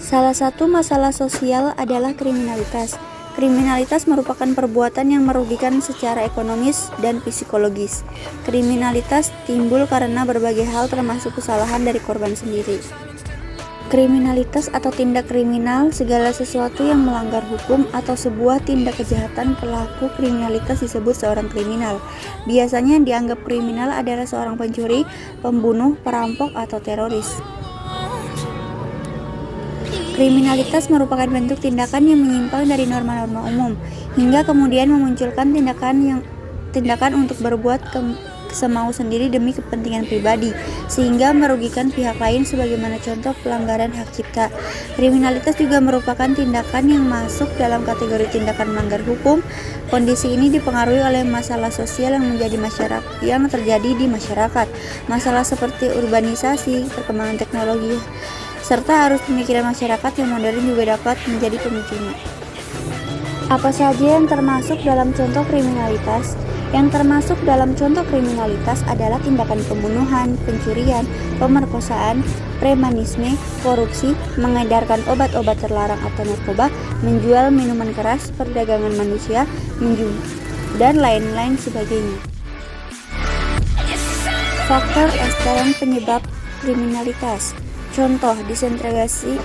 Salah satu masalah sosial adalah kriminalitas. Kriminalitas merupakan perbuatan yang merugikan secara ekonomis dan psikologis. Kriminalitas timbul karena berbagai hal termasuk kesalahan dari korban sendiri. Kriminalitas atau tindak kriminal, segala sesuatu yang melanggar hukum atau sebuah tindak kejahatan. Pelaku kriminalitas disebut seorang kriminal. Biasanya yang dianggap kriminal adalah seorang pencuri, pembunuh, perampok, atau teroris. Kriminalitas merupakan bentuk tindakan yang menyimpang dari norma-norma umum, hingga kemudian memunculkan tindakan untuk berbuat semau sendiri demi kepentingan pribadi, sehingga merugikan pihak lain sebagaimana contoh pelanggaran hak cipta. Kriminalitas juga merupakan tindakan yang masuk dalam kategori tindakan melanggar hukum. Kondisi ini dipengaruhi oleh masalah sosial yang terjadi di masyarakat, masalah seperti urbanisasi, perkembangan teknologi, serta arus pemikiran masyarakat yang modern juga dapat menjadi pemicunya. Apa saja yang termasuk dalam contoh kriminalitas? Yang termasuk dalam contoh kriminalitas adalah tindakan pembunuhan, pencurian, pemerkosaan, premanisme, korupsi, mengedarkan obat-obat terlarang atau narkoba, menjual minuman keras, perdagangan manusia, dan lain-lain sebagainya. Faktor ekstern penyebab kriminalitas. Contoh, disintegrasi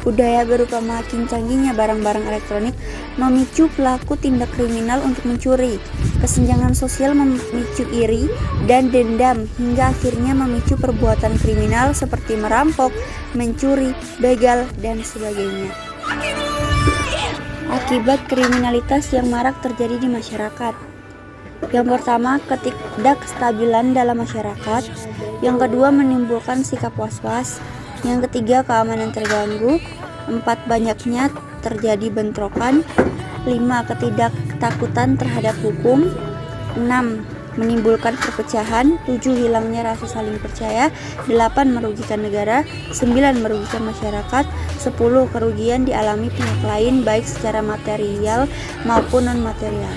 budaya berupa makin canggihnya barang-barang elektronik memicu pelaku tindak kriminal untuk mencuri. Kesenjangan sosial memicu iri dan dendam hingga akhirnya memicu perbuatan kriminal seperti merampok, mencuri, begal, dan sebagainya. Akibat kriminalitas yang marak terjadi di masyarakat. Yang pertama, ketidakstabilan dalam masyarakat. Yang kedua, menimbulkan sikap was-was. Yang ketiga, keamanan terganggu. 4, banyaknya terjadi bentrokan. 5, ketidaktakutan terhadap hukum. 6, menimbulkan perpecahan. 7, hilangnya rasa saling percaya. 8, merugikan negara. 9, merugikan masyarakat. 10, kerugian dialami pihak lain baik secara material maupun non-material.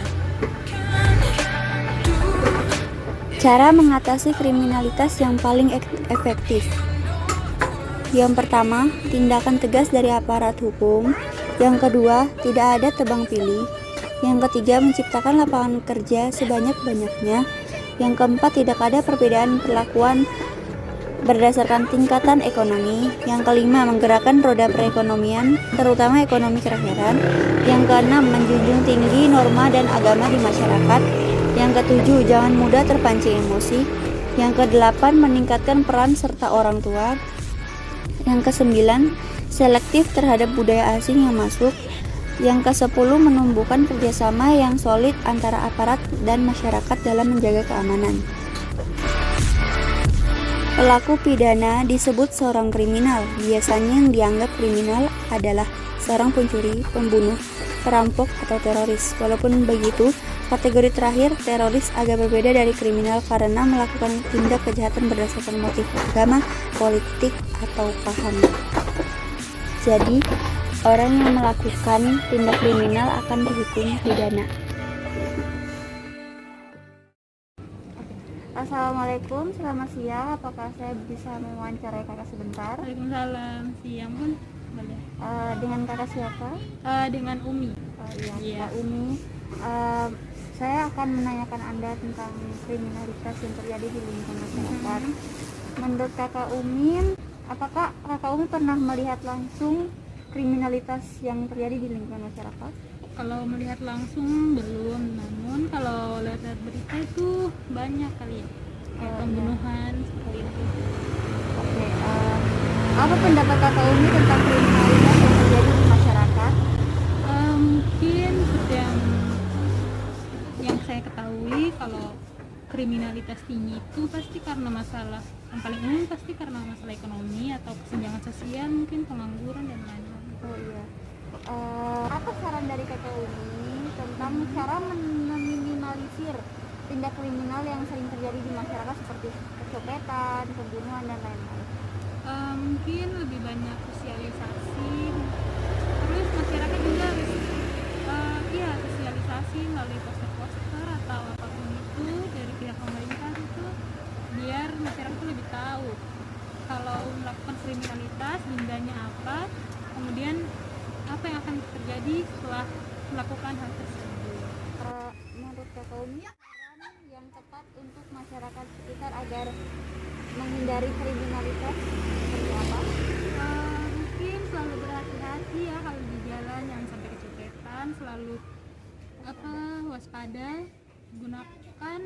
Cara mengatasi kriminalitas yang paling efektif. Yang pertama, tindakan tegas dari aparat hukum. Yang kedua, tidak ada tebang pilih. Yang ketiga, menciptakan lapangan kerja sebanyak-banyaknya. Yang keempat, tidak ada perbedaan perlakuan berdasarkan tingkatan ekonomi. Yang kelima, menggerakkan roda perekonomian, terutama ekonomi kerakyatan. Yang keenam, menjunjung tinggi norma dan agama di masyarakat. Yang ketujuh, jangan mudah terpancing emosi. Yang kedelapan, meningkatkan peran serta orang tua. Yang kesembilan, selektif terhadap budaya asing yang masuk. Yang kesepuluh, menumbuhkan kerjasama yang solid antara aparat dan masyarakat dalam menjaga keamanan. Pelaku pidana disebut seorang kriminal. Biasanya yang dianggap kriminal adalah seorang pencuri, pembunuh, perampok, atau teroris. Walaupun begitu, kategori terakhir, teroris, agak berbeda dari kriminal karena melakukan tindak kejahatan berdasarkan motif agama, politik, atau paham. Jadi, orang yang melakukan tindak kriminal akan dihukum pidana. Assalamualaikum, selamat siang. Apakah saya bisa mewawancarai kakak sebentar? Waalaikumsalam, siang pun boleh. Dengan kakak siapa? Dengan Umi. Iya. Kak Umi. Saya akan menanyakan Anda tentang kriminalitas yang terjadi di lingkungan masyarakat. Menurut kakak Umi, apakah kakak Umi pernah melihat langsung kriminalitas yang terjadi di lingkungan masyarakat? Kalau melihat langsung belum, namun kalau lihat berita itu banyak kali ya, kayak pembunuhan seperti itu. Oke, apa pendapat kakak Umi tentang kriminalitas yang terjadi di masyarakat? Mungkin seperti yang saya ketahui, kalau kriminalitas tinggi itu pasti karena masalah yang paling umum, pasti karena masalah ekonomi atau kesenjangan sosial, mungkin pengangguran dan lain-lain. Oh iya. Apa saran dari kakak Umi tentang cara meminimalisir tindak kriminal yang sering terjadi di masyarakat seperti kecopetan, pembunuhan, dan lain-lain? Mungkin lebih banyak sosialisasi, terus masyarakat juga harus sosialisasi melalui poster-poster atau apapun itu dari pihak pemerintah itu, biar masyarakat lebih tahu kalau melakukan kriminalitas dendanya apa, terjadi setelah melakukan hal tersebut. Menurut Kakak Umi, saran yang tepat untuk masyarakat sekitar agar menghindari kriminalitas seperti apa? Mungkin selalu berhati-hati ya kalau di jalan, jangan sampai kecopetan, selalu waspada, gunakan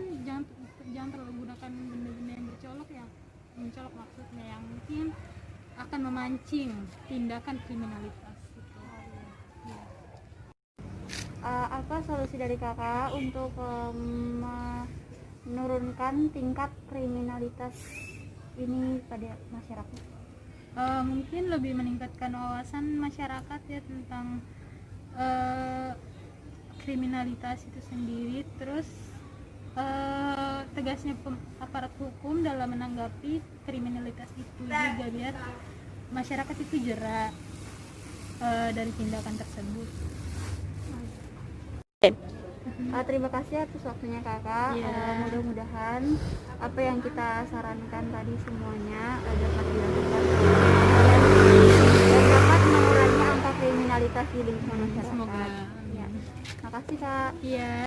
jangan terlalu gunakan benda-benda yang bercolok ya, mencolok maksudnya yang mungkin akan memancing tindakan kriminalitas gitu. Ya. Apa solusi dari Kakak untuk menurunkan tingkat kriminalitas ini pada masyarakat? Mungkin lebih meningkatkan wawasan masyarakat ya tentang kriminalitas itu sendiri, terus tegasnya aparat hukum dalam menanggapi kriminalitas itu juga biar masyarakat itu jerak dari tindakan tersebut. Terima kasih atas waktunya Kakak. Mudah-mudahan apa yang kita sarankan tadi semuanya dapat dilakukan dan dapat mengurangi angka kriminalitas di lingkungan masyarakat. Semoga. Ya. Makasih Kak. Iya.